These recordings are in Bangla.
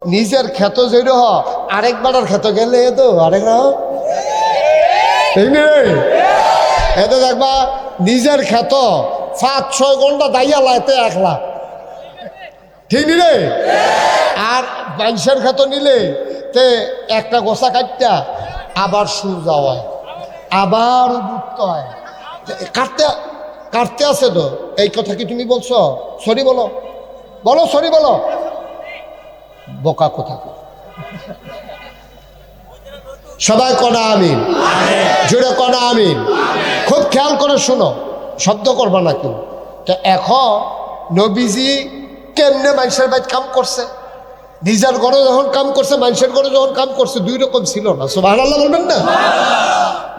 নিজের ক্ষেত যেই হ আরেকবার ক্ষেত গেলে তো আরেক এতে দেখবা নিজের ক্ষেত 5-6 ঘন্টা দাইয়া লাইতে 1 লাখ, ঠিক নি রে? আর মানুষের ক্ষেত নিলে তে একটা গোসা কাটটা আবার সুর যাওয়ায় আবার উঠতে হয়, কাটতে কাটতে আছে তো। এই কথা কি তুমি বলছো? সরি বলো, বলো সরি বলো। বোকা কথা। সবাই কনা আমিন, জোরে কনা আমিন। খুব খেয়াল করে শুনো, শব্দ করবা না কেউ। তো এখন নবীজি কেমনে মানুষের বাইত কাম করছে, নিজের ঘরে যখন কাম করছে, মানুষের ঘরে যখন কাম করছে, 2 রকম ছিল না। সুবহানাল্লাহ বলবেন না?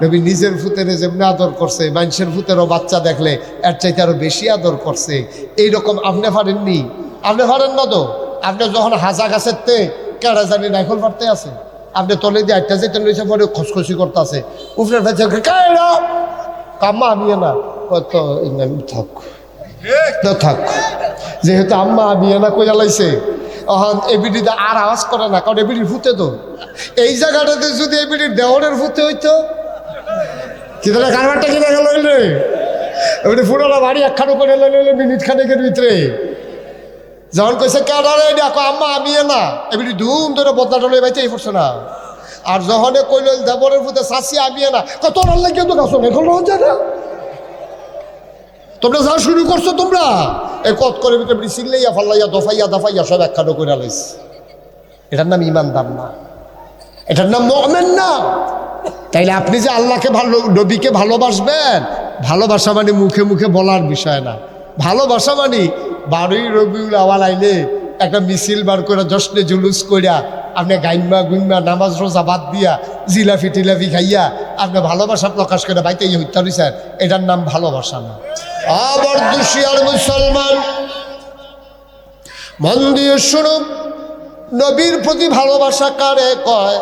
নবী নিজের ফুতেরে যেমনি আদর করছে, মানুষের ফুতেরও বাচ্চা দেখলে এর চাইতে আরো বেশি আদর করছে। এইরকম আপনি পারেননি? আপনি পারেন না তো? আপনি যখন হাজা গাছের তে কেড়া জানি নাইফল পারতে আছে, আপনি তলে দিয়ে 8টা যেতে লইছে, পরে খসখসি করতে আছে, উপরে কাম্মা আমি না কত থাক থাক, যেহেতু আম্মা আমি না কইয়া লাইছে, এবিডিতে আর আওয়াজ করে না, কারণ এবিডির ফুতে তো। এই জায়গাটাতে যদি এবিডির দেওয়ারের ফুতে হইতো, কিন্তু কারবারটা কিনে গেল এবিডি ফুটানো বাড়ি একখানো করে লইলে মিনিট খানেকের ভিতরে। যখন কইছে কেডারে দেখো আম্মা আমি না, এবিডি ধুম ধরে বদনাটা লই বাইতে পড়ছে না। আর যখন কইল দেবরের ফুতে চাষি আমি না, কত রান্না কেউ তো কাছো এখন যায় না, তোমরা যা শুরু করছো তোমরা এই কত করে ভিতরে চিল্লাইয়া ফাল্লাইয়া দফাইয়া দাফাইয়া সব একখানো করে লাইছে। এটার নাম ইমানদার না, এটার নাম মুমিন না। তাইলে আপনি যে আল্লাহকে ভালো, নবীকে ভালোবাসবেন, ভালোবাসা মানে মুখে মুখে বলার বিষয় না। ভালোবাসা মানে 12ই রবিউল আওয়াল আইলে একটা মিছিল বার করে জশ্নে জুলুস কইরা আপনি গাইমা গুইমা নামাজ রোজা বাদ দিয়া জিলাফি টিলাফি খাইয়া আপনি ভালোবাসা প্রকাশ করে বাইতে হত্যা হইছেন, এটার নাম ভালোবাসা না। আবার দুশিয়ার মুসলমান মন দিয়ে শুনো, নবীর প্রতি ভালোবাসা কারে কয়?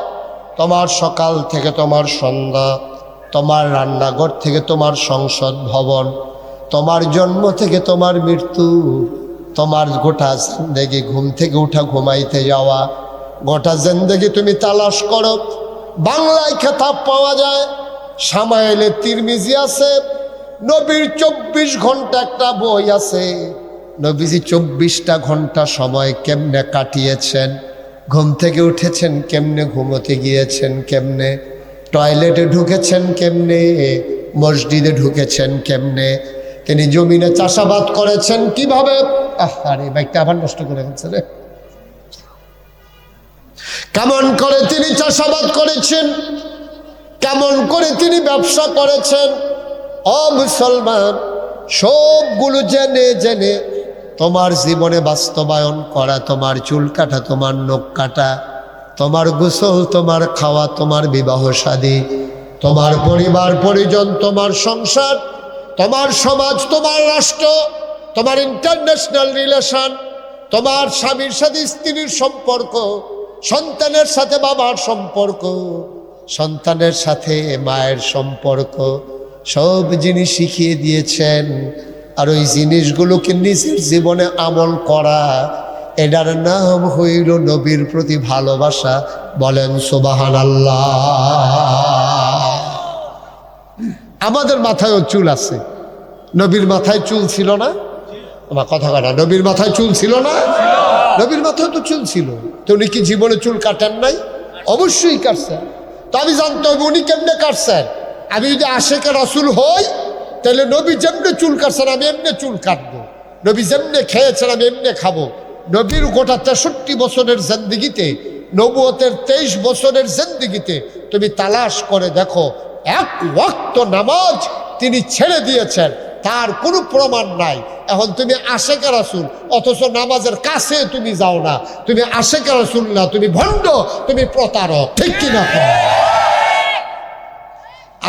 তোমার সকাল থেকে তোমার সন্ধ্যা, তোমার রান্নাঘর থেকে তোমার সংসদ ভবন, তোমার জন্ম থেকে তোমার মৃত্যু, তোমার গোটা জিন্দেগি, ঘুম থেকে উঠা ঘুমাইতে যাওয়া, গোটা জিন্দেগি তুমি তালাশ করো। বাংলায় খেতাব পাওয়া যায়, সামায়েলে তিরমিজি আছে, নবীর 24 ঘন্টা একটা বই আছে। নবীজি 24টা ঘন্টা সময় কেমনে কাটিয়েছেন, ঘুম থেকে উঠেছেন কেমনে, ঘুমোতে গিয়েছেন কেমনে, টয়লেটে ঢুকেছেন কেমনে, মসজিদে ঢুকেছেন কেমনে, তিনি জমিনে চাষাবাদ করেছেন কিভাবে। আরে বাইকটা আবার নষ্ট করে ফেলছে রে। কেমন করে তিনি চাষাবাদ করেছেন, কেমন করে তিনি ব্যবসা করেছেন। ও মুসলমান, সবগুলো জেনে জেনে তোমার জীবনে বাস্তবায়ন করা, তোমার চুল কাটা, তোমার নখ কাটা, তোমার গোসল, তোমার খাওয়া, তোমার বিবাহ শাদী, তোমার পরিবার পরিজন, তোমার সংসার, তোমার সমাজ, তোমার রাষ্ট্র, তোমার ইন্টারন্যাশনাল রিলেশন, তোমার স্বামীর সাথে স্ত্রীর সম্পর্ক, সন্তানের সাথে বাবার সম্পর্ক, সন্তানের সাথে মায়ের সম্পর্ক, সব জিনিস শিখিয়ে দিয়েছেন। আর ওই জিনিসগুলোকে নিজের জীবনে আমল করা, এটার নাম হইল নবীর প্রতি ভালোবাসা। বলেন সুবহানাল্লাহ। আমাদের মাথায়ও চুল আছে, নবীর মাথায় চুল ছিল না? আমার কথা কাটা, নবীর মাথায় চুল ছিল না? নবীর মাথায় তো চুল ছিল, তো উনি কি জীবনে চুল কাটেন নাই? অবশ্যই কাটছেন। তো আমি জানতে হবে উনি কেমনে কাটছেন। আমি যদি আশেকে রাসূল হই, তাহলে নবী যেমনে চুল কাটছেন আমি এমনি চুল কাটবো, নবী যেমনে খেয়েছেন আমি এমনি খাবো। নবীর গোটা 63 বছরের জিন্দেগিতে, নবুয়তের 23 বছরের জিন্দেগিতে তুমি তালাশ করে দেখো, 1 ওয়াক্ত নামাজ তিনি ছেড়ে দিয়েছেন, তার কোনো প্রমাণ নাই। এখন তুমি আশেকে রাসূল, অথচ নামাজের কাছে তুমি যাও না, তুমি আশেকে রাসূল না, তুমি ভণ্ড, তুমি প্রতারক, ঠিক কিনা?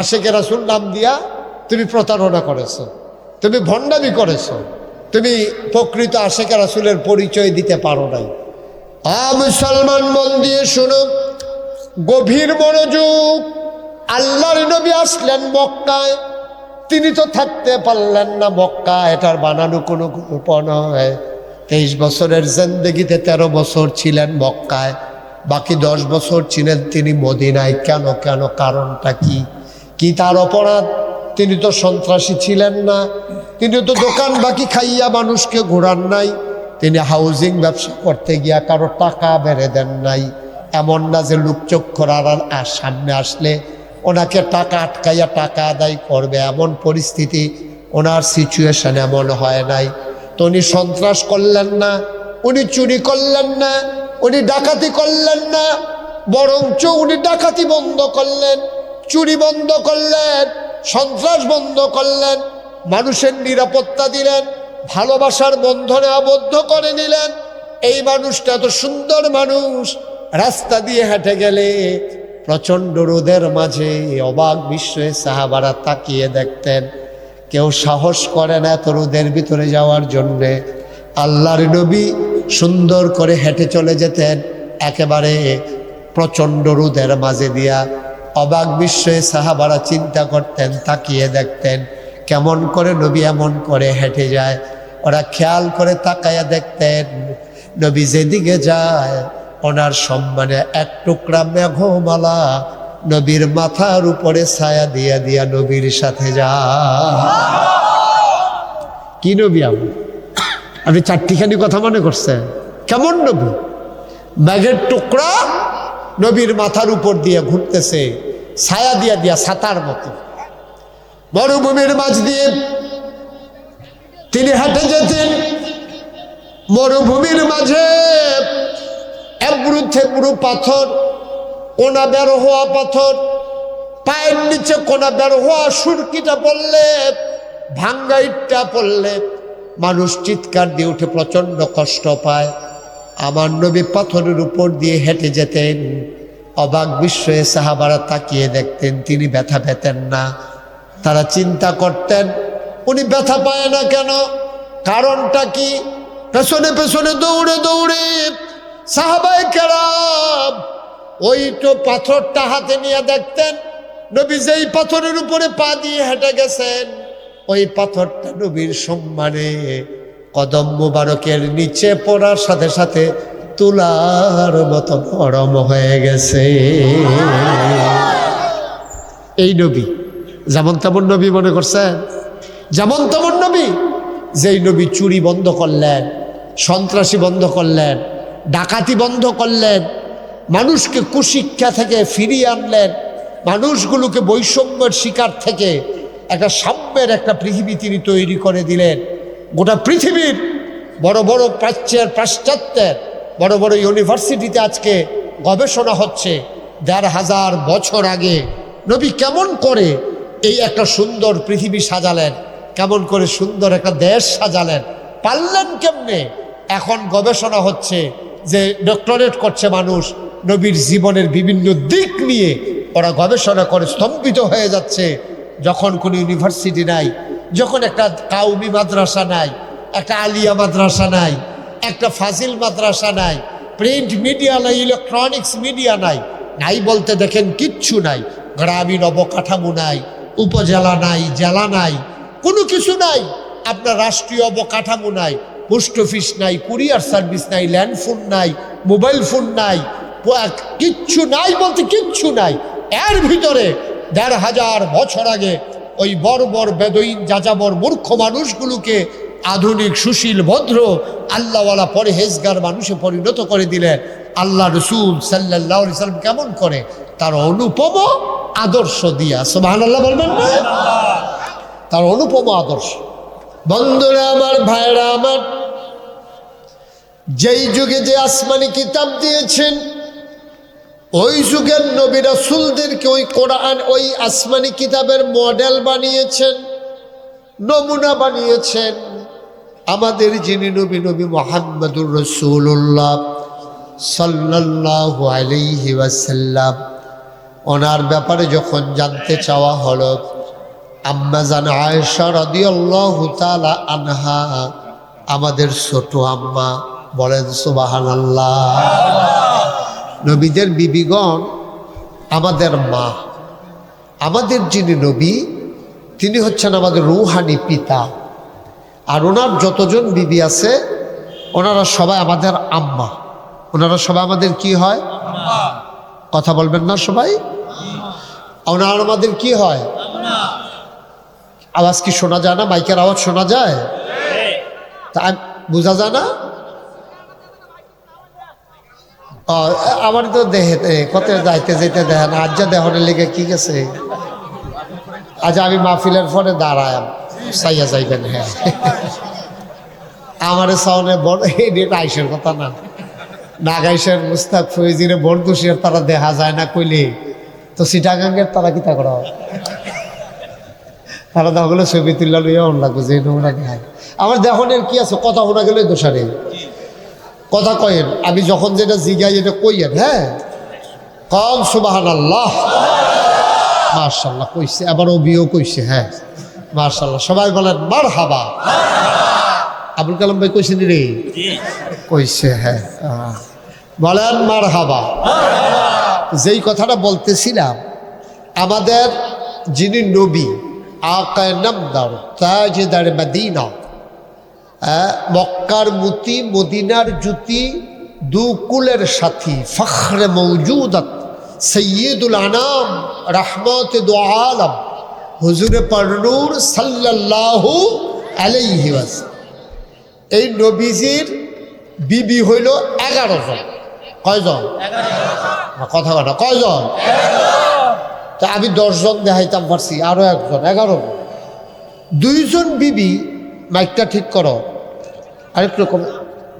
আশেকে রাসূল নাম দিয়া তুমি প্রতারণা করেছো, তুমি ভণ্ডামি করেছো, তুমি প্রকৃত আশেকে রাসূলের পরিচয় দিতে পারো নাই। মুসলমান মন দিয়ে শুনো, গভীর মনোযোগ। আল্লাহর নবী আসলেন মক্কায়, তিনি তো থাকতে পারলেন না মক্কা, এটার বানানো কোনো গল্প নয়। 23 বছরের জিন্দেগিতে 13 বছর ছিলেন মক্কায়, বাকি 10 বছর ছিলেন তিনি মদিনায়। কেন কেন কারণটা কি? কি তার অপরাধ? তিনি তো সন্ত্রাসী ছিলেন না, তিনি তো দোকান বাকি খাইয়া মানুষকে ঘোরান নাই, তিনি হাউজিং ব্যবসা করতে গিয়া কারো টাকা বেড়ে দেন নাই। এমন না যে লোকচক্ষুর আড়াল আর সামনে আসলে ওনাকে টাকা আটকাইয়া টাকা আদায় করবে, এমন পরিস্থিতি ওনার সিচুয়েশন এমন হয় নাই। তো উনি সন্ত্রাস করলেন না, উনি চুরি করলেন না, উনি ডাকাতি করলেন না, বরঞ্চ উনি ডাকাতি বন্ধ করলেন, চুরি বন্ধ করলেন, সন্ত্রাস বন্ধ করলেন, মানুষের নিরাপত্তা দিলেন, ভালোবাসার বন্ধনে আবদ্ধ করে নিলেন। এই মানুষটা এত সুন্দর মানুষ, রাস্তা দিয়ে হেঁটে গেলে প্রচণ্ড রোদের মাঝে অবাক বিস্ময়ে সাহাবারা তাকিয়ে দেখতেন। কেউ সাহস করে না এত রোদের ভিতরে যাওয়ার জন্যে। আল্লাহর নবী সুন্দর করে হেঁটে চলে যেতেন একেবারে প্রচণ্ড রোদের মাঝে দিয়া। অবাক বিস্ময়ে সাহাবারা চিন্তা করতেন, তাকিয়ে দেখতেন কেমন করে নবী এমন করে হেঁটে যায়। ওরা খেয়াল করে তাকায়া দেখতেন নবী যেদিকে যায় ওনার সম্মানে এক টুকরা মেঘমালা নবীর মাথার উপরে ছায়া দিয়া দিয়া নবীর সাথে যায়। কি নবী আপনি চারটিখানি কথা মনে করছেন? কেমন নবী? মেঘের টুকরা নবীর মাথার উপর দিয়ে ঘুরতেছে, ছায়া দিয়া দিয়া ছাতার মতো। মরুভূমির মাঝ দিয়ে তিনি হেঁটে যেতেন। মরুভূমির মাঝে এবড়ু থেবড়ু পাথর, কোনা বের হওয়া পাথর, পায়ের নিচে কোনা বের হওয়া সুরকিটা পড়লে, ভাঙ্গা ইটটা পড়লে মানুষ চিৎকার দিয়ে উঠে প্রচণ্ড কষ্ট পায়। আমার নবী পাথরের উপর দিয়ে হেঁটে যেতেন। অবাক বিস্ময়ে সাহাবারা তাকিয়ে দেখতেন তিনি ব্যথা পেতেন না। তারা চিন্তা করতেন উনি ব্যথা পায় না কেন, কারণটা কি? পেছনে পেছনে দৌড়ে দৌড়ে সাহাবায়ে কেরাম ওই তো পাথরটা হাতে নিয়ে দেখতেন নবী যেই পাথরের উপরে পা দিয়ে হেঁটে গেছেন ওই পাথরটা নবীর সম্মানে কদম মুবারকের নিচে পড়ার সাথে সাথে তুলার মতো নরম হয়ে গেছে। এই নবী যেমন তেমন নবী মনে করছেন? যেমন তেমন নবী, যেই নবী চুরি বন্ধ করলেন, সন্ত্রাসী বন্ধ করলেন, ডাকাতি বন্ধ করলেন, মানুষকে কুশিক্ষা থেকে ফিরিয়ে আনলেন, মানুষগুলোকে বৈষম্যের শিকার থেকে একটা সাম্যের একটা পৃথিবী তিনি তৈরি করে দিলেন। গোটা পৃথিবীর বড় বড় প্রাচ্যের পাশ্চাত্যের বড় বড় ইউনিভার্সিটিতে আজকে গবেষণা হচ্ছে ১৫০০ বছর আগে নবী কেমন করে এই একটা সুন্দর পৃথিবী সাজালেন, কেমন করে সুন্দর একটা দেশ সাজালেন, পারলেন কেমনে? এখন গবেষণা হচ্ছে যে ডক্টরেট করছে মানুষ নবীর জীবনের বিভিন্ন দিক নিয়ে, ওরা গবেষণা করে স্তম্ভিত হয়ে যাচ্ছে। যখন কোনো ইউনিভার্সিটি নাই, যখন একটা কাউমি মাদ্রাসা নাই, একটা আলিয়া মাদ্রাসা নাই, একটা ফাজিল মাদ্রাসা নাই, প্রিন্ট মিডিয়া নাই, ইলেকট্রনিক্স মিডিয়া নাই, নাই বলতে দেখেন কিচ্ছু নাই, গ্রামীণ অবকাঠামো নাই, উপজেলা নাই, জেলা নাই, কোনো কিছু নাই, আপনার রাষ্ট্রীয় অবকাঠামো নাই, পোস্ট অফিস নাই, কুরিয়ার সার্ভিস নাই, ল্যান্ডফোন নাই, মোবাইল ফোন নাই, কিচ্ছু নাই বলতে কিচ্ছু নাই। এর ভিতরে ১৫০০ বছর আগে ওই বর্বর বেদুইন যাযাবর মূর্খ মানুষগুলোকে আধুনিক সুশীল ভদ্র আল্লাহওয়ালা পরহেজগার মানুষে পরিণত করে দিলেন। আল্লাহ রসুল সাল্লাল্লাহু আলাইহি সাল্লাম কেমন করে তার অনুপম আদর্শ দিয়া, সুবহানাল্লাহ বলবেন না? তার অনুপম আদর্শ। বন্ধুরা আমার, ভাইরা আমার, যেই যুগে যে আসমানি কিতাব দিয়েছেন ওই যুগের নবী রাসূলদেরকে ওই কোরআন ওই আসমানি কিতাবের মডেল বানিয়েছেন, নমুনা বানিয়েছেন। আমাদের যিনি নবী, নবী মুহাম্মদুর রাসূলুল্লাহ সাল্লাল্লাহু আলাইহি ওয়াসাল্লাম, ওনার ব্যাপারে যখন জানতে চাওয়া হলো, আম্মা জান আয়েশা রাদিয়াল্লাহু তাআলা আনহা, আমাদের ছোট আম্মা, বলেন সুবহানাল্লাহ। নবীদের বিবিগণ আমাদের মা। আমাদের যিনি নবী তিনি হচ্ছেন আমাদের রূহানি পিতা। আর ওনার যতজন বিবি আছে ওনারা সবাই আমাদের আম্মা। ওনারা সবাই আমাদের কি হয়? কথা বলবেন না সবাই? ওনারা আমাদের কি হয়? আওয়াজ কি শোনা যায় না? মাইকের আওয়াজ শোনা যায়? তা বোঝা যায় না? আমার তো দেহে কত যাইতে যেতে দেখেন, আজ যা দেহনের লেগে কি গেছে। আজ আমি মাহফিলের পরে দাঁড়ায় সাইয়া যাইবেন। হ্যাঁ, আমার সাউনে বড় আইসের কথা না, নাগাইশের মুস্তাক ফৈজিরে বরদুষের তারা দেখা যায় না কইলে তো সিটাগাঙ্গের তারা কিতা করা হয়, তারা দেখলে ছবি তুললা লইয়া অন লাগবে যে নোংরা দেখায়। আমার দেহনের কি আছে, কথা শোনা গেলে দোষারে কথা কয়েন। আমি যখন যেটা জিগাই এটা কইয়েন। হ্যাঁ, কম সুবহানাল্লাহ, মাশাআল্লাহ কইছে, আবার অবিও কইছে। হ্যাঁ মাশাআল্লাহ, সবাই বলেন মারহাবা। আবুল কালাম ভাই কইছেন রে? কইছে। হ্যাঁ বলেন মারহাবা। যেই কথাটা বলতেছিলাম, আমাদের যিনি নবী আকায়ে নামদার তাজদার মদিনা, মক্কার মুতি মদিনার জুতি, দুকুলের সাথী, ফখরে মৌজুদাত, সৈয়দুল আনাম, রহমত দু আলম, হুজুরে পরনূর সাল্লাল্লাহু আলাইহি ওয়াসাল্লাম। এই নবীজির বিবি হইল 11 জন। কয়জন? কথা কথা কয়জন? তা আমি 10 জন দেখাইতাম পারছি, আরো একজন 11 জন। 2 জন বিবি, মাইকটা ঠিক করো, আরেক রকম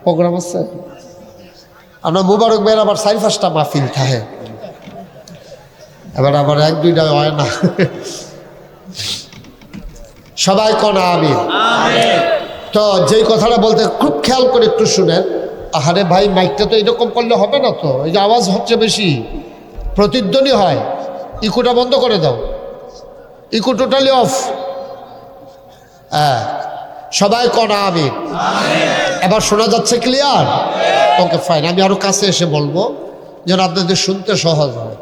প্রোগ্রাম আছে। আমরা মুবারক ভাইয়ের আবার 4-5টা মাহফিল থাকে, এবার আবার 1-2টা হয় না। সবাই কনা আমিন। তো যেই কথাটা বলতে খুব খেয়াল করে একটু শুনেন। আহারে ভাই, মাইকটা তো এরকম করলে হবে না তো, এই যে আওয়াজ হচ্ছে বেশি, প্রতিধ্বনি হয়। ইকোটা বন্ধ করে দাও, ইকো টোটালি অফ। হ্যাঁ, সবাই কনা আমিন। এবার শোনা যাচ্ছে ক্লিয়ার? Okay fine. আমি আরো কাছে এসে বলবো যেন আপনাদের শুনতে সহজ হয়।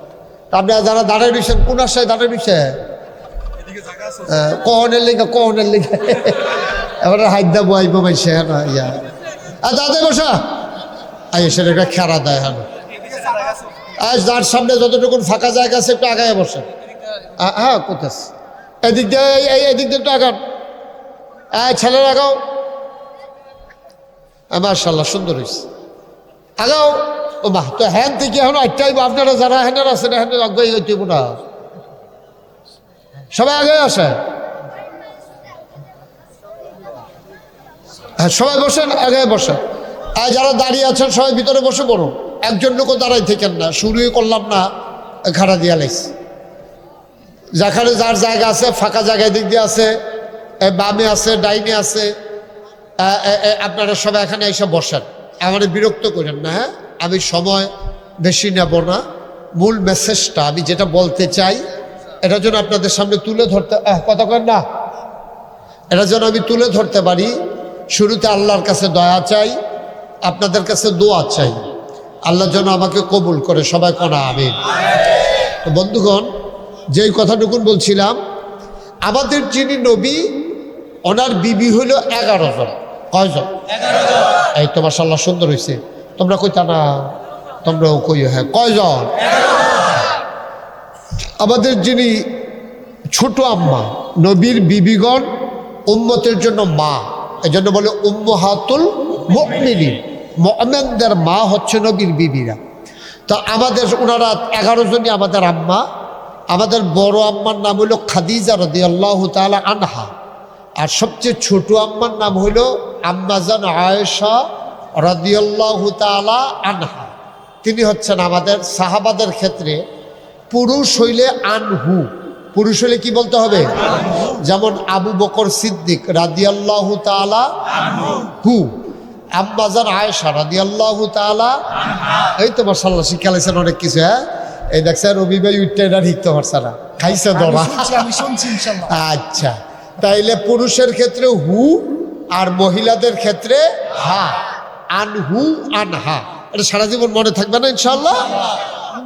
আপনারা যারা দাঁড়িয়ে রয়েছেন, কোন আশায় দাঁড়িয়ে রয়েছে? কহনের লিখে, কহনের লিখে এবার হাইদা বইব মাইছে। হ্যাঁ ইয়া দাদা বসা সেটা একটা খেরা দেয়। হ্যাঁ, আজ যার সামনে যতটুকু ফাঁকা জায়গা আছে একটু আগায় বসে। হ্যাঁ কোথায়? এদিক দিয়ে, এদিক দিয়ে একটু আগান। ছেলের আগাও। মাশাআল্লাহ সুন্দর হয়েছে, আগাও। ও মা, তো হ্যান থেকে এখন আটটাই আপনারা যারা হ্যান্ডার আছেন হ্যান্ডার আগাই হইতে না, সবাই আগে আসে। হ্যাঁ সবাই বসেন, আগে বসেন। আর যারা দাঁড়িয়ে আছেন সবাই ভিতরে বসে পড়ুন, একজন লোকও দাঁড়াই থেকেন না। শুরুই করলাম না, খাড়া দিয়া লাইছি। যেখানে যার জায়গা আছে, ফাঁকা জায়গায় দিক দিয়ে আছে, বামে আছে, ডাইনে আছে, আপনারা সবাই এখানে এসে বসেন। আমার বিরক্ত করেন না। হ্যাঁ, আমি সময় বেশি নেব না। মূল মেসেজটা আমি যেটা বলতে চাই, এটার জন্য আপনাদের সামনে তুলে ধরতে, কথা করেন না, এটার জন্য আমি তুলে ধরতে পারি। শুরুতে আল্লাহর কাছে দয়া চাই, আপনাদের কাছে দোয়া চাই, আল্লাহর জন্য আমাকে কবুল করে। সবাই কোনা আমিন। তো বন্ধুগণ, যেই কথাটুকুন বলছিলাম, আমাদের যিনি নবী, ওনার বিবি হইল 11 জন। কয়জন? 11 জন। এই তো মাশাআল্লাহ সুন্দর হয়েছে। তোমরা কইতা না? তোমরাও কইও। হ্যাঁ, কয়জন? 11 জন। আমাদের যিনি ছোট আম্মা, নবীর বিবিগণ উম্মতের জন্য মা, এই জন্য বলে উম্মাহাতুল মুমিনিন, মুমিনদের মা হচ্ছে নবীর বিবিরা। তো আমাদের ওনারা 11 জনই আমাদের আম্মা। আমাদের বড় আম্মার নাম হইল খাদিজা রাদিয়াল্লাহু তাআলা আনহা, আর সবচেয়ে ছোট আম্মার নাম হইল আম্মাজান আয়েশা রাদিয়াল্লাহু তাআলা আনহা। তিনি হচ্ছেন আমাদের সাহাবাদের ক্ষেত্রে পুরুষ হইলে আনহু, পুরুষ হইলে কি বলতে হবে? যেমন আবু বকর সিদ্দিক রাদিয়াল্লাহু তাআলা আনহু, আম্মাজান আয়েশা রাদিয়াল্লাহু তাআলা। এই তো মাশাআল্লাহ শিক্ষা লাইছেন অনেক কিছু। হ্যাঁ, এই দেখছেন রবি ভাই উঠতে এটা লিখতে পারছে না, খাইছে ধরা। আচ্ছা, তাইলে পুরুষের ক্ষেত্রে হু আর মহিলাদের ক্ষেত্রে হা, আনহু আনহা। এটা সারা জীবন মনে থাকবে না ইনশাআল্লাহ?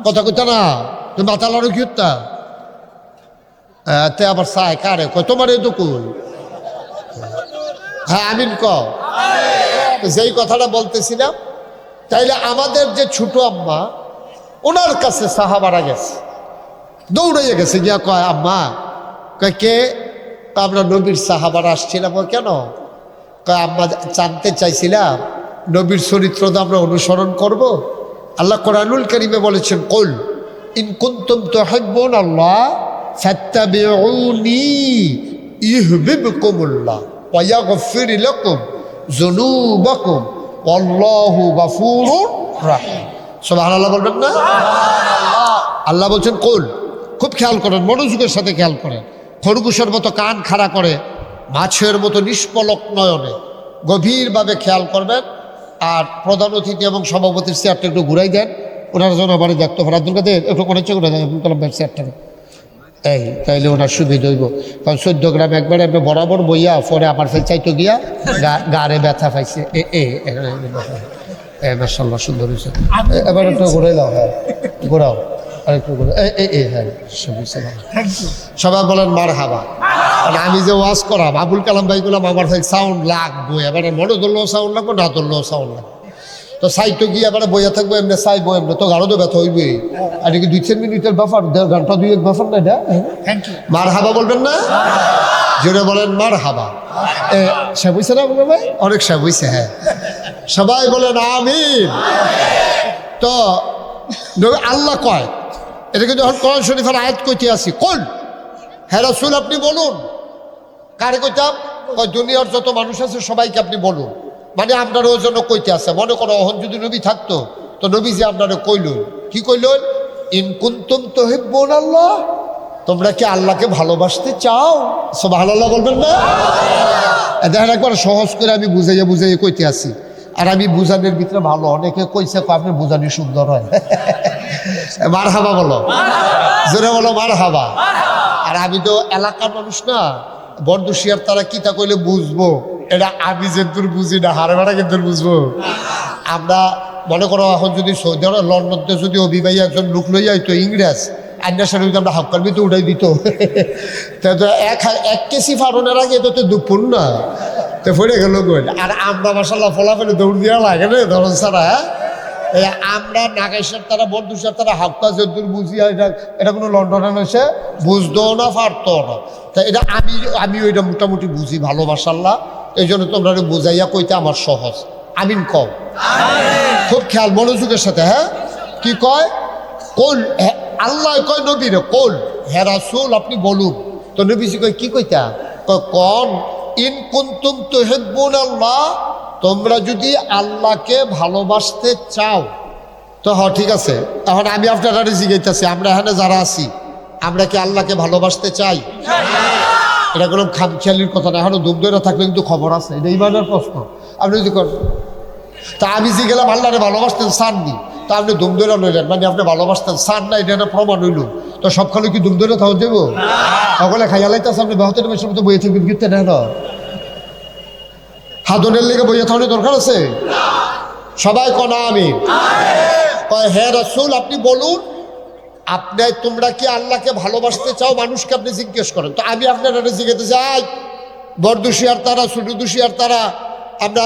কথা কইতা না, তুমি মাথা লড়ো কি হত্যা তে আবার চায় কারে কয় তোমার এই তো কই। হ্যাঁ আমিন ক। যেই কথাটা বলতেছিলাম, তাইলে আমাদের যে ছোট আম্মা, ওনার কাছে সাহাবারা গেছে, দৌড়াইয়া গেছে, গিয়া কয় আম্মা, কয় কে? আমরা নবীর সাহাবারা আসছিলাম। কেন? কয় আম্মা জানতে চাইছিলাম নবীর চরিত্র তো আমরা অনুসরণ করব। আল্লাহ কোরআনুল কারীমে বলেছেন, কুল ইন কুনতুম তুহিব্বুন আল্লাহ ফাত্তাবিউনি ইউহিব্বুকুমুল্লাহ ওয়া ইয়াগফির লাকুম যুনুবাকুম ওয়াল্লাহু গফুরুর রাহিম। সুবহানাল্লাহ বলবেন না? আল্লাহ বলছেন কুল। খুব খেয়াল করেন, মনোযোগের সাথে খেয়াল করেন। খরগোশের মতো কান খাড়া করে, মাছের মতো নিষ্পলক নয়নে গভীরভাবে খেয়াল করবেন। আর প্রধান অতিথি এবং সভাপতির চেয়ারটা একটু ঘুরাই দেন, ওনার জন্য আমার দেখতে পারেন। আব্দুল কাদের একটু মনে হচ্ছে ঘুরে দেন আব্দুল কালাম ভাইয়ের চেয়ারটা। এই তাইলে ওনার সুবিধা হইব, কারণ 14 গ্রাম একবারে আমি বরাবর বইয়া পরে আমার ফেল চাইতো গিয়া গাড়ে ব্যথা পাইছে। মাশাআল্লাহ সুন্দর হয়েছে। এবার একটু ঘুরে দাও, হ্যাঁ ঘোরাও আরেকটু ঘুরে। হ্যাঁ সবাই বলেন মারহাবা। আমি যে ওয়াজ করাম আবুল কালাম ভাই গুলাম, আমার ভাই সাউন্ড লাগবো, এবারে মনে ধরলেও সাউন্ড লাগবো, না ধরলেও সাউন্ড লাগবে। তো সাইটো গিয়ে এবারে বইয়া থাকবো, এমনি চাইবো, এমনি তো গাড়ো তো ব্যথা হইবে। আর কি 2-3 মিনিটের ব্যাপার, 1.5 ঘন্টা 2 ব্যাপার না এটা। মারহাবা বলবেন না? জোরে বলেন মারহাবা। সে বুঝছে না আপনার ভাই? অনেক সে বুঝছে। হ্যাঁ সবাই বলেন আমিন। তো আল্লাহ কয়, এটা কিন্তু যখন কোরআন শরীফের আয়াত কইতে আসি, কোন হ্যাঁ রাসূল আপনি বলুন। কারে কইতাম? দুনিয়ার যত মানুষ আছে সবাইকে আপনি বলুন। মানে আপনার ওই জন্য কইতে আছে। মনে করো অহন যদি নবী থাকতো, তো নবী যে আপনারা কইলুন, কি কইলুন? ইন কুনতুম তুহিব্বুন আল্লাহ, তোমরা কি আল্লাহকে ভালোবাসতে চাও? সুবহানাল্লাহ বলবেন না? দেখেন একবার সহজ করে আমি বুঝাইয়া বুঝাইয়া কইতে আসি। আর আমি বুঝানোর ভিতরে ভালো, অনেকে কইছে আপনি বুঝানি সুন্দর হয়। মারহাবা বলো, জোরে বলো মারহাবা। আর আমি তো এলাকার মানুষ না, বরদুশিয়ার তারা কিতা কইলে বুঝবো, এটা আমি যেদূর বুঝি না, হারে ভাড়া কিন্তু বুঝবো। আমরা মনে করো এখন যদি সৌদি আরব লন্ডনতে যদি অভিবাহী একজন লোক লইয়া হইতো ইংরেজ, আইনার সাথে যদি আমরা হাফকার ভিতরে উঠাই দিত, তো এক কেসি ফারনের আগে তো দুপুর না, তো ফিরে গেল গোল। আর আমরা মাসাল্লাহ ফলাফলে দৌড় দেওয়া লাগে না ধরন ছাড়া। আমরা নাগাইশের তারা বরদুশিয়ার তারা হাফকা যেদূর বুঝি, এটা কোনো লন্ডনে এসে বুঝতেও না পারতো না। তা এটা আমি ওইটা মোটামুটি বুঝি ভালো মাসাল্লাহ। এই জন্য তোমরা বুঝাইয়া কইতে আমার সহজ। আমিন কও, খুব খেয়াল মনোযোগের সাথে। হ্যাঁ কি কয়? কোল আল্লাহ কয় নবীরে, কোল হ্যাঁ রাসূল আপনি বলুন। তো নবীজি কয় কি কইতা? কোন ইন কুনতুম তুহিব্বুন আল্লাহ, তোমরা যদি আল্লাহকে ভালোবাসতে চাও তো ঠিক আছে। এখন আমি আপনারা জিজ্ঞাসা, আমরা এখানে যারা আছি, আমরা কি আল্লাহকে ভালোবাসতে চাই? এটা কোনো খামখেয়ালির কথা না। এখনো দুধ ধরে থাকলে কিন্তু খবর আছে, এটা ইমানের প্রশ্ন। আপনি যদি করেন, তা আমি যে গেলাম আল্লাহরে ভালোবাসতেন চাননি, তা আপনি দুম ধরে লইলেন, মানে আপনি ভালোবাসতেন চান না, এটা একটা প্রমাণ হইল। তো সবখানে কি দুম ধরে থাকতে দেবো? সকলে খাইয়া লাইতেছে, আপনি বেহতের মেশিন মতো বইয়ে থাকবেন কিন্তু না, হাদনের লেগে বইয়ে থাকার দরকার আছে? সবাই কনা আমি হে রাসূল আপনি বলুন, আপনি তোমরা কি আল্লাহকে ভালোবাসতে চাও? মানুষকে আপনি জিজ্ঞেস করেন। তো আমি আপনারা জিজ্ঞাসা যাই, বরদুশিয়ার তারা, ছোটদুশিয়ার তারা, আমরা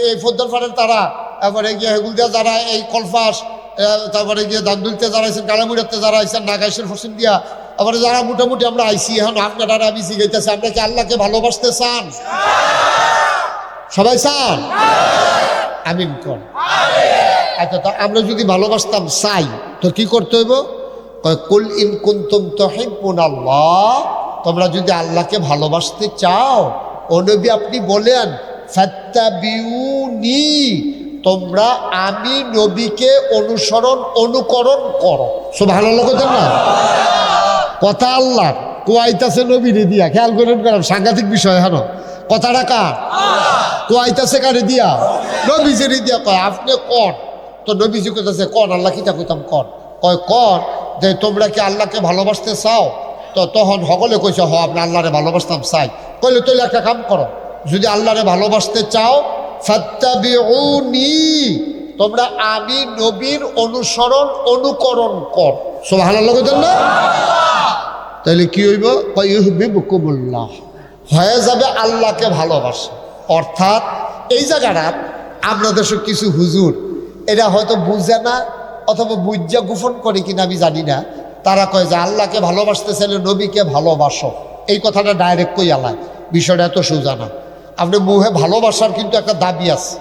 এই ফদ্দরপাড়ের তারা, তারপরে গিয়ে হেগুলদিয়া যারা, এই কলফাস, তারপরে গিয়ে দান্দুলতে যারা আইসেন, কালামুড়াতে যারা আইসেন, নাগাইশের হোসেন দিয়া, তারপরে যারা মোটামুটি আমরা আইসি, এখন আপনারা আমি জিজ্ঞাসা, আমরা কি আল্লাহকে ভালোবাসতে চান? সবাই চান? আমিন কর। আচ্ছা, তো আমরা যদি ভালোবাসতাম চাই তো কি করতে হইব? কুল ইন কুনতুম তুহিব্বুন আল্লাহ, তোমরা যদি আল্লাহকে ভালোবাসতে চাও, ও নবী আপনি বলেন ফাত্তাবিউনি, তোমরা আমি নবীকে অনুকরণ করো। সুবহানাল্লাহ বলেন না? কথা আল্লাহ কোয়াইতাছে নবীরে দিয়া, খেয়াল করেন, সাংঘাতিক বিষয়। হ্যাঁ কথাটা কার কোয়াইতাছে? কারে দিয়া? নবীজিরে দিয়া। কয় আপনি কর। তো নবীজি কইতাছে কর, আল্লাহ কিতা কইতাম কর। কয় কর যে তোমরা কি আল্লাহকে ভালোবাসতে চাও? তো তখন সকলে কইছে হ আমরা আল্লাহরে ভালোবাসতাম চাই। কইলে তাহলে একটা কাম করো, যদি আল্লাহরে ভালোবাসতে চাও ফাত্তাবিউনি, তোমরা আমি নবীর অনুকরণ কর। সুবহানাল্লাহ কইতেন না? তাহলে কি হইব? ইউহিব্বুকুমুল্লাহ, হয়ে যাবে আল্লাহকে ভালোবাসা। অর্থাৎ এই জায়গাটা আমরা দেশের কিছু হুজুর এরা হয়তো বুঝে না অথবা বুঝা গোপন করে কিনা আমি জানি না, তারা কয় যে আল্লাহকে ভালোবাসতে চাইলে নবীকে ভালোবাসো, এই কথাটা ডাইরেক্ট কই আলায়। বিষয়টা এত সোজা না। আপনি মুহে ভালোবাসার কিন্তু একটা দাবি আছে।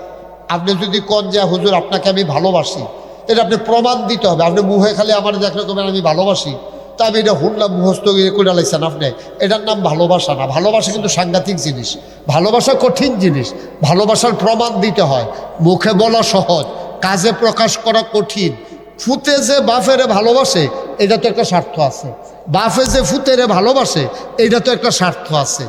আপনি যদি কন যে হুজুর আপনাকে আমি ভালোবাসি, এটা আপনি প্রমাণ দিতে হবে। আপনি মুহে খালি আমার দেখলে কবেন আমি ভালোবাসি, তা আমি এটা শুনলাম মুখস্থ করে লাইছেন আপনি, এটার নাম ভালোবাসা না। ভালোবাসা কিন্তু সাংঘাতিক জিনিস, ভালোবাসা কঠিন জিনিস। ভালোবাসার প্রমাণ দিতে হয়। মুখে বলা সহজ, কাজে প্রকাশ করা কঠিন। ফুতে যে বাফেরে ভালোবাসে এটা তো একটা স্বার্থ আছে, বাফে যে ফুতেরে ভালোবাসে এটা তো একটা স্বার্থ আছে,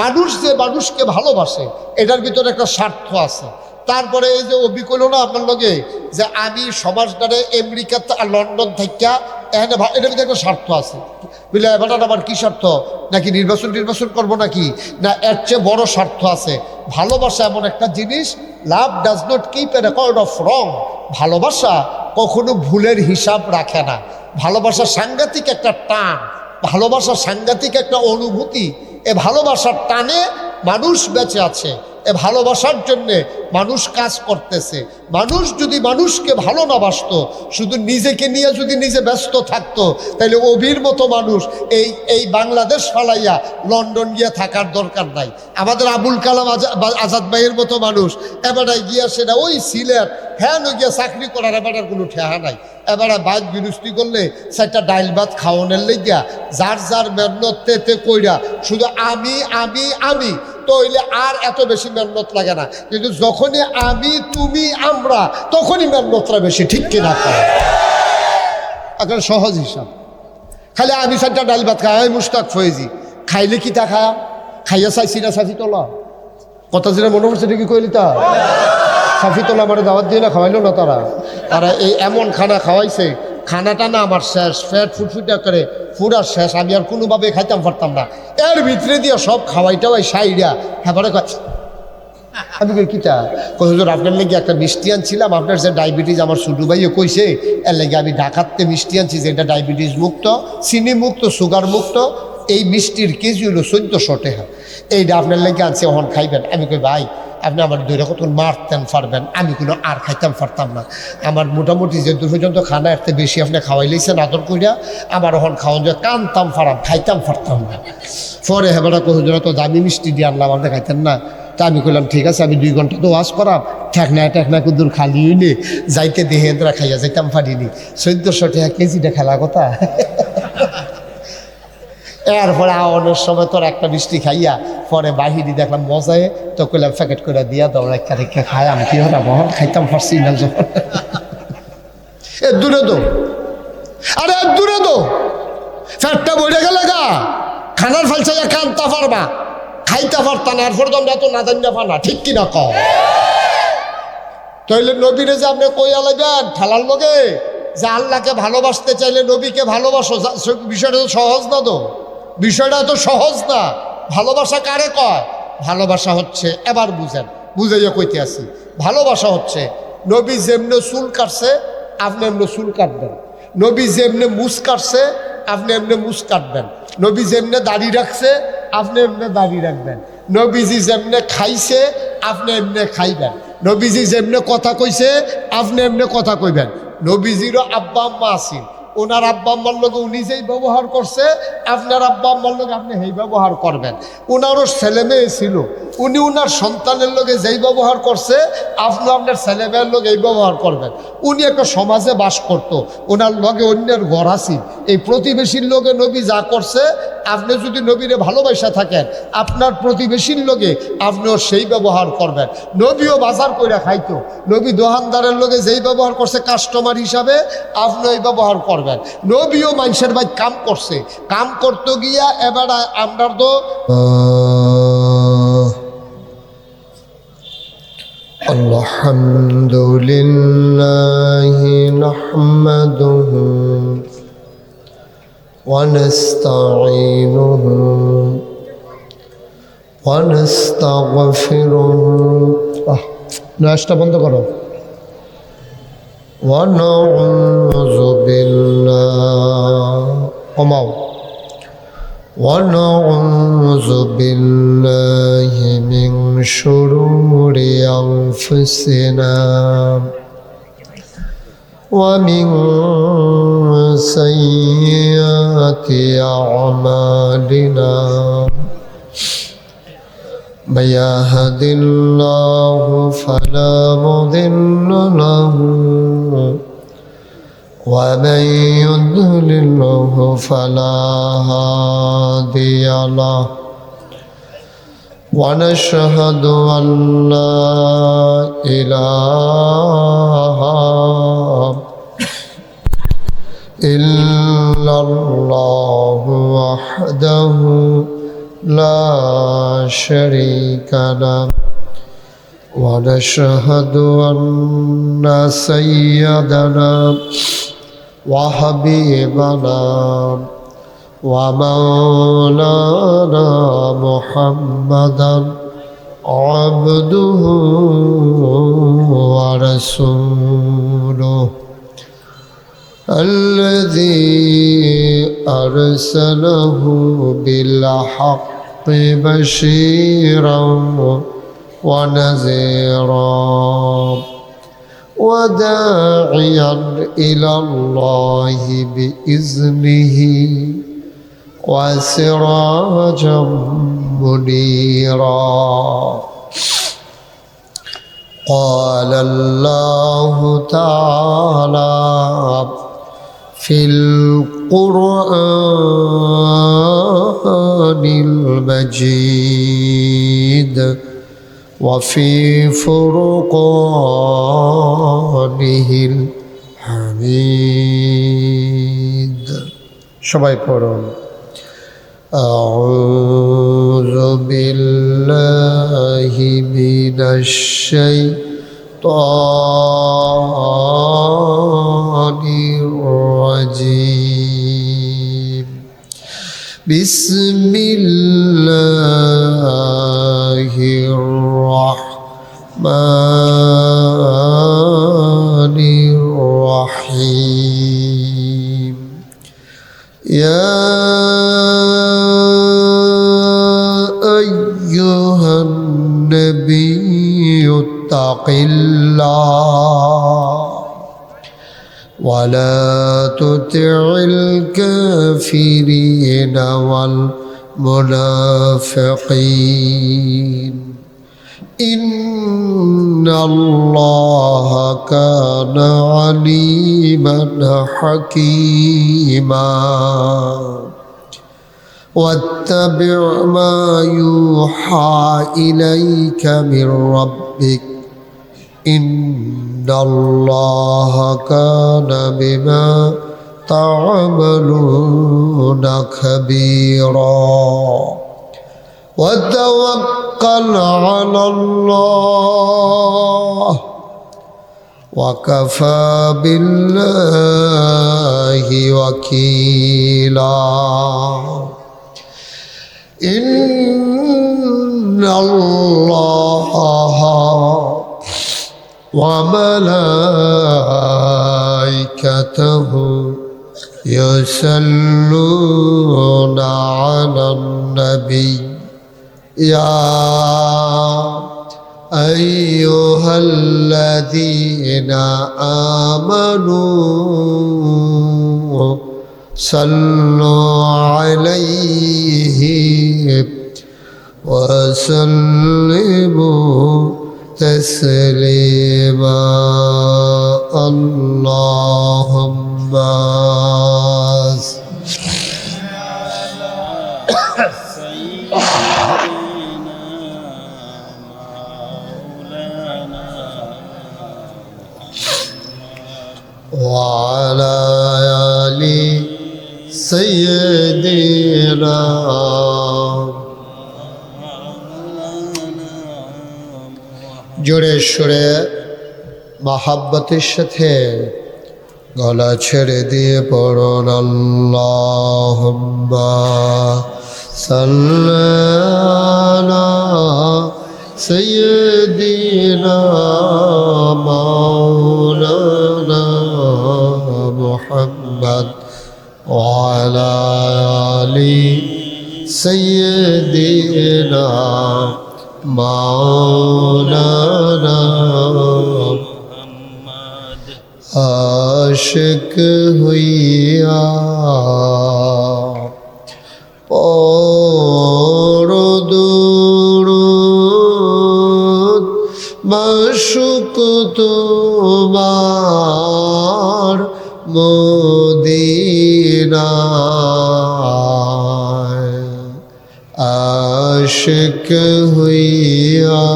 মানুষ যে মানুষকে ভালোবাসে এটার ভিতরে একটা স্বার্থ আছে। তারপরে এই যে অবিকল না আপনার লগে যে আমি সমাজটারে আমেরিকাতে আর লন্ডন থেকে এখানে, এটার ভিতরে একটা স্বার্থ আছে। বুঝলে এবার আবার কী স্বার্থ, নাকি নির্বাচন করবো নাকি, না এর চেয়ে বড় স্বার্থ আছে। ভালোবাসা এমন একটা জিনিস, লাভ does not keep A record of রং। ভালোবাসা কখনো ভুলের হিসাব রাখে না। ভালোবাসা সাংঘাতিক একটা টান, ভালোবাসা সাংঘাতিক একটা অনুভূতি। এ ভালোবাসার টানে মানুষ বেঁচে আছে, এ ভালোবাসার জন্যে মানুষ কাজ করতেছে। মানুষ যদি মানুষকে ভালো না বাসতো, শুধু নিজেকে নিয়ে যদি নিজে ব্যস্ত থাকতো, তাহলে অভির মতো মানুষ এই বাংলাদেশ ফালাইয়া লন্ডন গিয়ে থাকার দরকার নাই। আমাদের আবুল কালাম আজাদ ভাইয়ের মতো মানুষ এবারে গিয়া সেটা ওই সিলেট হ্যাঁ গিয়া চাকরি করার এবারের কোনো ঠেহা নাই। এবারে বাদ বিরুষ্টি করলে সেটা ডাইল ভাত খাওয়ানোর লেগিয়া যার যার মেহনতে কইরা শুধু আমি আমি আমি তো হইলে আর এত বেশি মেহনত লাগে না। কিন্তু যখনই আমি তুমি আমরা তখনই মেহনতটা বেশি, ঠিক কিনা? এখন সহজ হিসাব, খালি আমি চারটা ডাল ভাত খাই মুস্তাক ফয়েজি খাইলে কি তা খাইয়া চাইছি না সাফি তোলা কথা যেটা মনে করছে কি কইলি তা সাফি তোলা আমার দাওয়াত দিয়ে না খাওয়াইলো না, তারা এই এমন খানা খাওয়াইছে, খানাটা না আমার শেষ, ফ্যাট ফুটফুটা করে পুরা শেষ, আমি আর কোনোভাবে খাইতাম পারতাম না। এর ভিতরে দিয়ে সব খাওয়াইটা ওই সাইডা হ্যাঁ আমি কই কিতা কই হুজুর আপনার লেগে একটা মিষ্টি আনছিলাম, আপনার যে ডায়াবেটিস আমার ছোটো ভাইও কইছে এর লেগে আমি ঢাকাতে মিষ্টি আনছি যে এটা ডায়াবেটিস মুক্ত, চিনি মুক্ত, সুগার মুক্ত। এই মিষ্টির কেজি হলো 1400 টাকা, এইটা আপনার লেগে আনছে, ওখান খাইবেন। আমি কই ভাই আপনি আমার দৈরা কতক্ষণ মারতেন পারবেন, আমি কোনো আর খাইতাম পারতাম না। আমার মোটামুটি যে দূর পর্যন্ত খানা এর বেশি আপনি খাওয়াই লাইছেন আদর করিয়া, আমার ওখান খাওয়ান যে কানতাম ফারাম, খাইতাম পারতাম না। পরে হেবাটা কহুজুর তো দামি মিষ্টি দিয়ে আনলাম, আপনি খাইতেন না। তা আমি কইলাম ঠিক আছে, আমি 2 ঘন্টা তো ওয়াজ করাম, ঠেকনা কুদুর খালি হইলে যাইতে দেহেন্দ্রা খাইয়া যাইতাম পারিনি। 1400 টাকা কেজিটা খেলা কথা। এরপরে আওয়ানোর সময় তোর একটা মিষ্টি খাইয়া পরে বাহিরি দেখলাম মজায়, তো কইলাম প্যাকেট করে দিয়া দাও, রেখা খায়। আমি কি হলাম বহন খাইতাম পারছি না যখন। এ দূরে দো, আরে দূরে দো, ফ্যাটটা বইরে গেলে গা খানার ফালছাইয়া কানতা পারবা, খাইতে পারতা না। এরপর তোমরা তো না জানি না, ঠিক কিনা কও? তাইলে নবীরে যে আপনি কইয়া লাগবেন ঠেলার লগে যে আল্লাহকে ভালোবাসতে চাইলে নবীকে ভালোবাসো, বিষয়টা তো সহজ না, তো বিষয়টা তো সহজ না। ভালোবাসা কারে কয়? ভালোবাসা হচ্ছে, এবার বুঝেন, বুঝাইয়া কইতে আসি, ভালোবাসা হচ্ছে নবী যেমনে চুল কাটছে আপনি এমনি চুল কাটবেন, নবী যেমনে মুছ কাটছে আপনি এমনি মুছ কাটবেন, নবী যেমনে দাড়ি রাখছে আপনি এমনি দাড়ি রাখবেন, নবীজি যেমনে খাইছে আপনি এমনি খাইবেন, নবীজি যেমনে কথা কইছে আপনি এমনি কথা কইবেন। নবীজিরও আব্বা আম্মা আছেন, ওনার আব্বা আম্মার লোকে উনি যেই ব্যবহার করছে আপনার আব্বা আম্মার লোকে আপনি সেই ব্যবহার করবেন। ওনারও ছেলে মেয়ে ছিল, উনি ওনার সন্তানের লোকে যেই ব্যবহার করছে আপনি আপনার ছেলে মেয়ের লোক এই ব্যবহার করবেন। উনি একটা সমাজে বাস করত, ওনার লগে অন্যের ঘর আসিন, এই প্রতিবেশীর লোকে নবী যা করছে আপনি যদি নবীরে ভালোবাসা থাকেন আপনার প্রতিবেশীর লোকে আপনিও সেই ব্যবহার করবেন। নবীও বাজার কইরা খাইতো, নবী দোকানদারের লোকে যেই ব্যবহার করছে কাস্টমার হিসাবে আপনিও এই ব্যবহার করবেন। নবীও মানুষের ভাই কাম করছে, কাম করতে গিয়া এবার আমরা তো আলহামদুলিল্লাহ নাহমাদুহু ওয়া নাস্তাঈনুহু ওয়া নাস্তাগফিরুহু। নয়টা বন্ধ করো। ওয়া নাউযু বিল্লাহ ওমাও ونعوذ بالله من شرور أنفسنا ومن سيئات أعمالنا من يهد الله فلا مضل له ومن يضلله فلا هادي له ونشهد أن لا إله إلا الله وحده لا شريك له ونشهد أن سيدنا وحبيبنا ومولانا محمدا عبده ورسوله الذي أرسله بالحق بشيرا ونذيرا وداعيا إلى الله بإذنه وسراجا منيرا قال الله تعالى في القرآن المجيد وفي فرقانه الحميد সবাই পড়ুন أعوذ بالله من الشيطان الرجيم بسم الله الرحمن الرحيم يا أيها النبي اتق الله ولا تطع الكافرين والمنافقين إن الله كان عليما حكيما واتبع ما يوحى إليك من ربك إن الله كان بما تعملون خبيرا وتوكل على الله وكفى بالله وكيلا إن الله وملائكته يصلون على النبي يا أيها الذين آمنوا صلوا عليه وسلموا تسليما اللهم وعلى آل سيدنا জোরে সুরে মহাব্বতের সাথে গলা ছেড়ে দিয়ে পড়ুন আল্লাহুম্মা সাল্লি আলা সাইয়্যিদিনা মাওলানা মুহাম্মদ ওয়া আলা আলি সাইয়্যিদিনা মাওলানা আশিক হইয়া পড়ো দুরূদ মাশুক তোমার মদিনায় আশিক হইয়া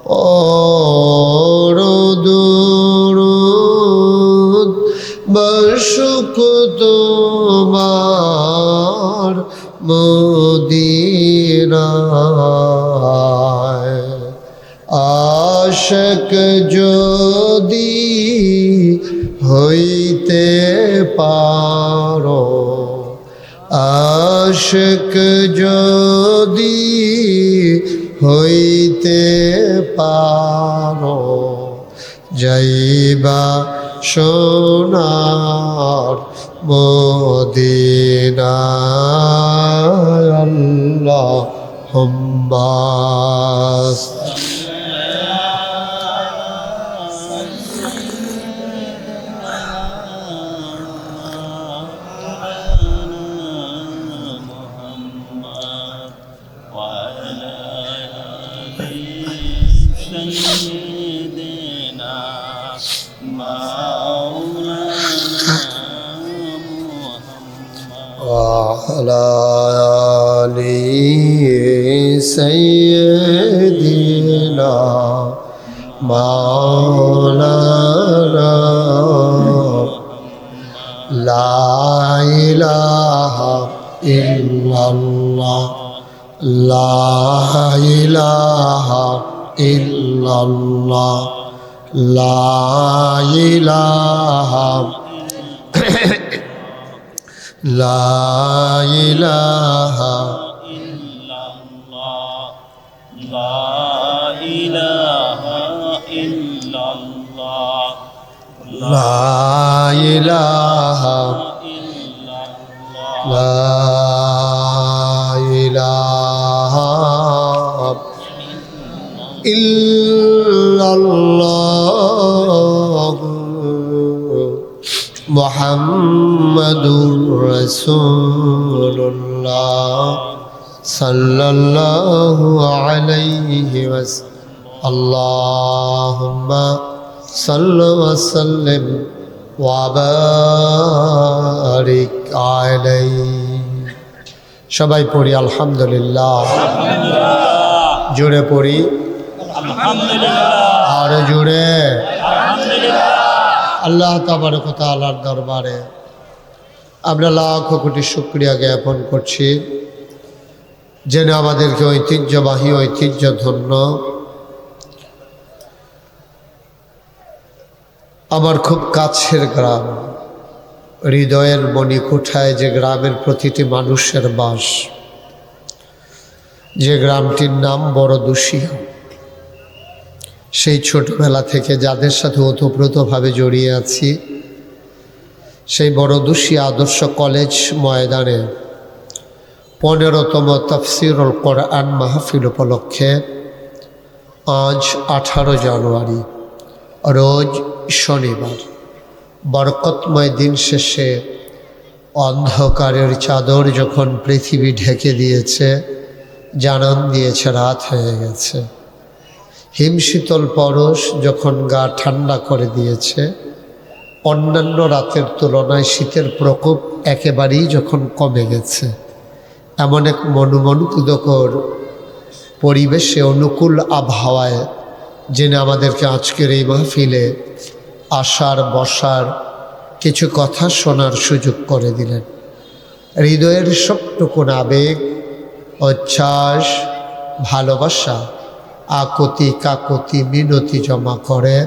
পড়ো দুরূদ মাশুক তোমার মদিনায় আশিক যদি হইতে পারো আশিক যদি হইতে পারো যাইবা সোনার মদিনায় আল্লাহুম্মা وعلى آل سيدنا مولانا لا إله إلا الله لا إله إلا الله لا إله لا إله إلا الله لا إله إلا الله لا إله إلا الله لا إله إلا الله মুহাম্মাদুর রাসূলুল্লাহ সাল্লাল্লাহু আলাইহি ওয়াসাল্লাম আল্লাহুম্মা সাল্লি ওয়া সাল্লিম ওয়া বারিক আলাইহি। সবাই পড়ি আলহামদুলিল্লাহ, জোরে পড়ি আলহামদুলিল্লাহ, আর জোরে আলহামদুলিল্লাহ। আল্লাহ তাবারক ওয়া তাআলার দরবারে আমরা লাখ কোটি শুকরিয়া জ্ঞাপন করছি, যেন আমাদেরকে ঐতিহ্যবাহী ঐতিহ্যধন্য আমার খুব কাছের গ্রাম, হৃদয়ের মণিকুঠায় যে গ্রামের প্রতিটি মানুষের বাস, যে গ্রামটির নাম বড়দুশিয়া, সেই ছোটবেলা থেকে যাদের সাথে ওতপ্রোতভাবে জড়িয়ে আছি, সেই বড়দুশিয়া আদর্শ কলেজ ময়দানে 15তম তাফসীরুল কোরআন মাহফিল উপলক্ষে আজ 18 জানুয়ারি রোজ শনিবার বরকতময় দিন শেষে অন্ধকারের চাদর যখন পৃথিবী ঢেকে দিয়েছে, জানান দিয়েছে রাত হয়ে গেছে, হিমশীতল পরশ যখন গা ঠান্ডা করে দিয়েছে, অন্যান্য রাতের তুলনায় শীতের প্রকোপ একেবারেই যখন কমে গেছে, এমন এক মনোমুগ্ধকর পরিবেশে অনুকূল আবহাওয়ায় জেনে আমাদেরকে আজকের এই মাহফিলে আসার বসার কিছু কথা শোনার সুযোগ করে দিলেন। হৃদয়ের সবটুকুন আবেগ, উচ্ছ্বাস, ভালোবাসা, আকুতি কাকুতি মিনতি জমা করে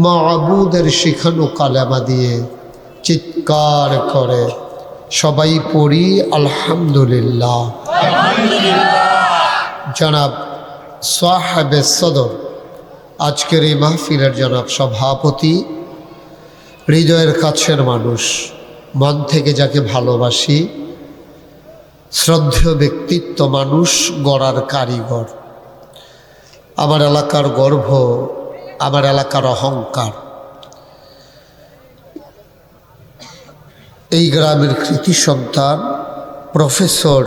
মাবুদের শিখানো কালেমা দিয়ে চিৎকার করে সবাই পড়ি আলহামদুলিল্লাহ। জনাব সাহেবে সদর, আজকের এই মাহফিলের জনাব সভাপতি, হৃদয়ের কাছের মানুষ, মন থেকে যাকে ভালোবাসি, শ্রদ্ধেয় ব্যক্তিত্ব, মানুষ গড়ার কারিগর, আমার এলাকার গর্ব, আমার এলাকার অহংকার, এই গ্রামের কৃতি সন্তান প্রফেসর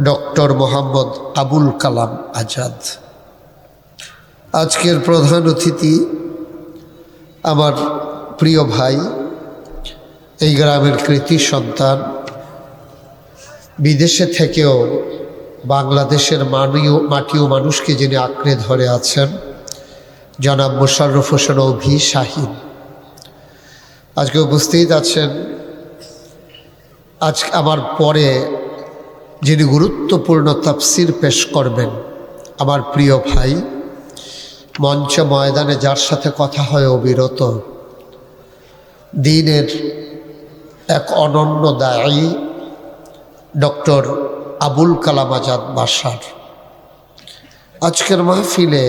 ডক্টর মোহাম্মদ আবুল কালাম আজাদ। আজকের প্রধান অতিথি আমার প্রিয় ভাই, এই গ্রামের কৃতি সন্তান, বিদেশে থেকেও বাংলাদেশের মাটি ও মানুষকে যিনি আঁকড়ে ধরে আছেন, জনাব মোশাররফ হোসেন অভি শাহীন। আজকে উপস্থিত আছেন। আজ আমার পরে যিনি গুরুত্বপূর্ণ তাফসির পেশ করবেন, আমার প্রিয় ভাই, মঞ্চ ময়দানে যার সাথে কথা হয় অবিরত, দ্বীনের এক অনন্য দায়ী ডক্টর আবুল কালাম আজাদ বাশার। আজকের মাহফিলে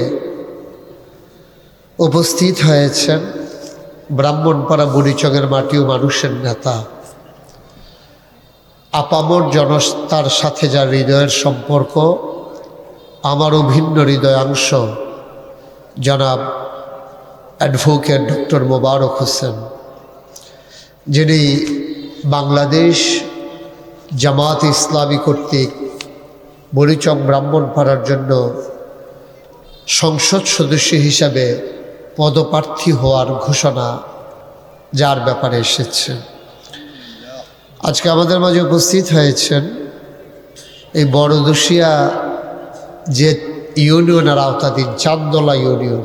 উপস্থিত হয়েছেন ব্রাহ্মণপাড়া বুড়িচকের মাটি ও মানুষের নেতা, আপামর জনতার সাথে যার হৃদয়ের সম্পর্ক, আমারও ভিন্ন হৃদয়াংশ, জনাব অ্যাডভোকেট ডক্টর মোবারক হোসেন, যিনি বাংলাদেশ জামাত ইসলামী কর্তৃক বুড়িচক ব্রাহ্মণপাড়ার জন্য সংসদ সদস্য হিসাবে পদপ্রার্থী হওয়ার ঘোষণা, যার ব্যাপারে এসেছে। আজকে আমাদের মাঝে উপস্থিত হয়েছেন এই বড়দুশিয়া যে ইউনিয়নের আওতাধীন চান্দলা ইউনিয়ন,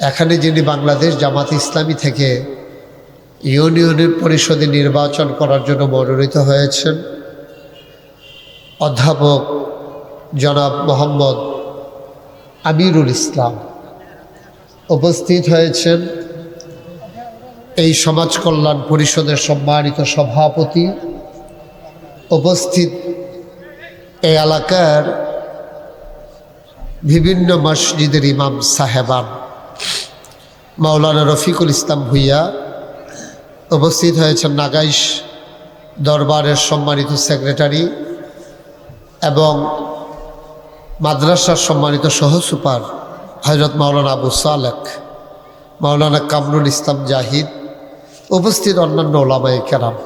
এখানে যিনি বাংলাদেশ জামাত ইসলামী থেকে ইউনিয়নের পরিষদে নির্বাচন করার জন্য মনোনীত হয়েছেন, অধ্যাপক জনাব মোহাম্মদ আমিরুল ইসলাম। উপস্থিত হয়েছেন এই সমাজ কল্যাণ পরিষদের সম্মানিত সভাপতি, উপস্থিত এই এলাকার বিভিন্ন মসজিদের ইমাম সাহেবান, মাওলানা রফিকুল ইসলাম ভুইয়া। উপস্থিত হয়েছেন নাগাইশ দরবারের সম্মানিত সেক্রেটারি এবং মাদ্রাসার সম্মানিত সহসুপার হযরত মাওলানা আবু সালেক, মাওলানা কামরুল ইসলাম জাহিদ, উপস্থিত অন্যান্য ওলামায়ে কেরাম।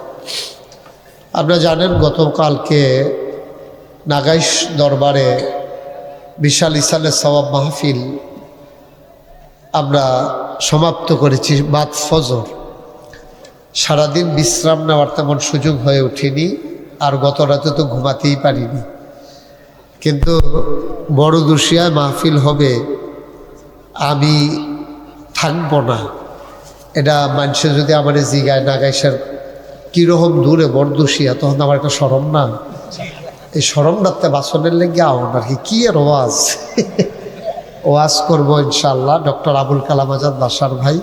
আপনারা জানেন গতকালকে নাগাইশ দরবারে বিশাল ইসালে সওয়াব মাহফিল আমরা সমাপ্ত করেছি বাদ ফজর। সারাদিন বিশ্রাম নেওয়ার তেমন সুযোগ হয়ে ওঠেনি, আর গত রাতে তো ঘুমাতেই পারিনি। কিন্তু বড়দুশিয়ায় মাহফিল হবে, আমি থাকব না, এটা মানুষে যদি আমার জিগায় নাগাইশের কীরকম দূরে বড়দুশিয়া, তখন আমার একটা শরম না, এই শরম রাখতে বাসনের লেগে আওন আর কি এর ওয়াজ ওয়াজ করবো ইনশাল্লাহ। ডক্টর আবুল কালাম আজাদ বাশার ভাই,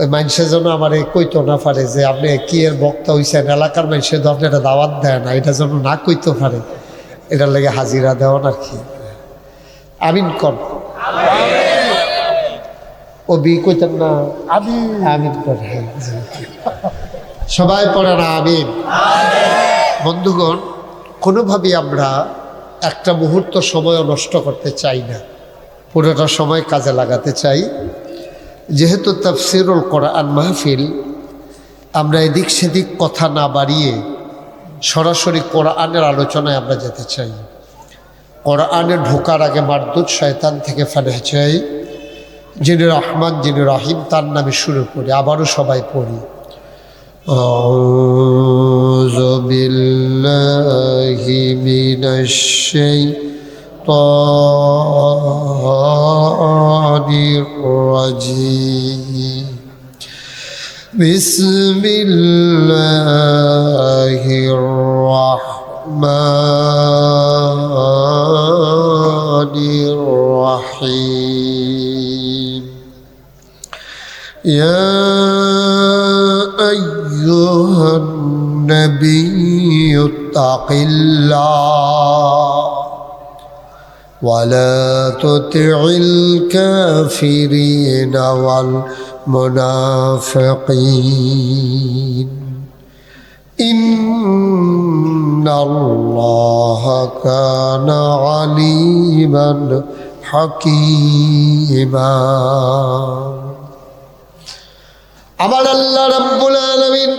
ওই মানুষের জন্য আমার কইতো না পারে যে আপনি কি এর বক্তা হইছেন, এলাকার মানুষের তো আপনি এটা দাওয়াত দেয় না, এটা যেন না কইতে পারে, এটার লেগে হাজিরা দেওয়ান আর কি। আমিন কর, ও বি কইতেন না, আমিন কর, সবাই পড়ে না আমিন। বন্ধুগণ, কোনোভাবেই আমরা একটা মুহূর্ত সময়ও নষ্ট করতে চাই না, পুরোটা সময় কাজে লাগাতে চাই। যেহেতু তাফসিরুল কোরআন মাহফিল, আমরা এদিক সেদিক কথা না বাড়িয়ে সরাসরি কোরআনের আলোচনায় আমরা যেতে চাই। কোরআনে ঢোকার আগে মারদুদ শয়তান থেকে ফেলে চাই। যিনি রহমান, যিনি রহিম, তার নামে শুরু করি, আবারও সবাই পড়ি। আউযু বিল্লাহি মিনাশ শাইতানির রাজীম। বিসমিল্লাহির রাহমানির রাহিম। ইয়া আইয়ুহান নাবিয়্যু তাকিল্লাহ ওয়া লা তুতি'ল কাফিরিনা ওয়াল মুনাফিকিন ইন্না ইন্নাল্লাহা কানা আলিমান হাকীমা। আমার আল্লাহ রাব্বুল আলামিন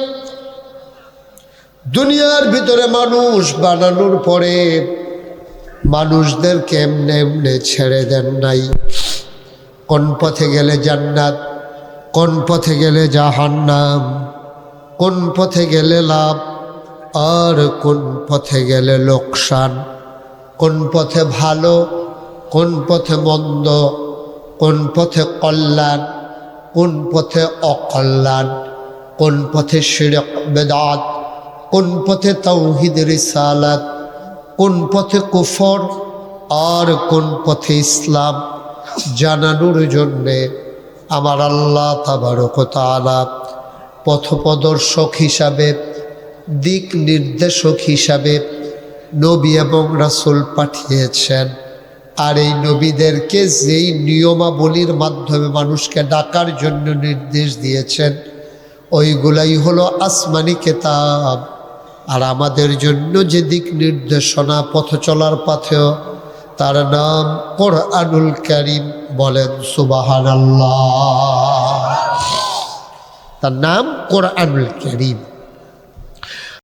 দুনিয়ার ভিতরে মানুষ বানানোর পরে মানুষদেরকে এমনি এমনি ছেড়ে দেন নাই। কোন পথে গেলে জান্নাত, কোন পথে গেলে জাহান্নাম, কোন পথে গেলে লাভ আর কোন পথে গেলে লোকসান, কোন পথে ভালো, কোন পথে মন্দ, কোন পথে কল্যাণ, কোন পথে অকল্যাণ, কোন পথে শিরক বেদাত, কোন পথে তাওহীদ রিসালাত, কোন পথে কুফর আর কোন পথে ইসলাম জানানোর জন্যে আমার আল্লাহ তাবারক ওয়া তাআলা পথপ্রদর্শক হিসাবে, দিক নির্দেশক হিসাবে নবী এবং রাসূল পাঠিয়েছেন। আর এই নবীদেরকে যেই নিয়মাবলীর মাধ্যমে মানুষকে ডাকার জন্য নির্দেশ দিয়েছেন ওইগুলাই হলো আসমানি কিতাব। আর আমাদের জন্য যে দিক নির্দেশনা পথ চলার পথেও তার নাম কোরআনুল কারীম। বলেন সুবহানাল্লাহ। তার নাম কোরআনুল কারীম।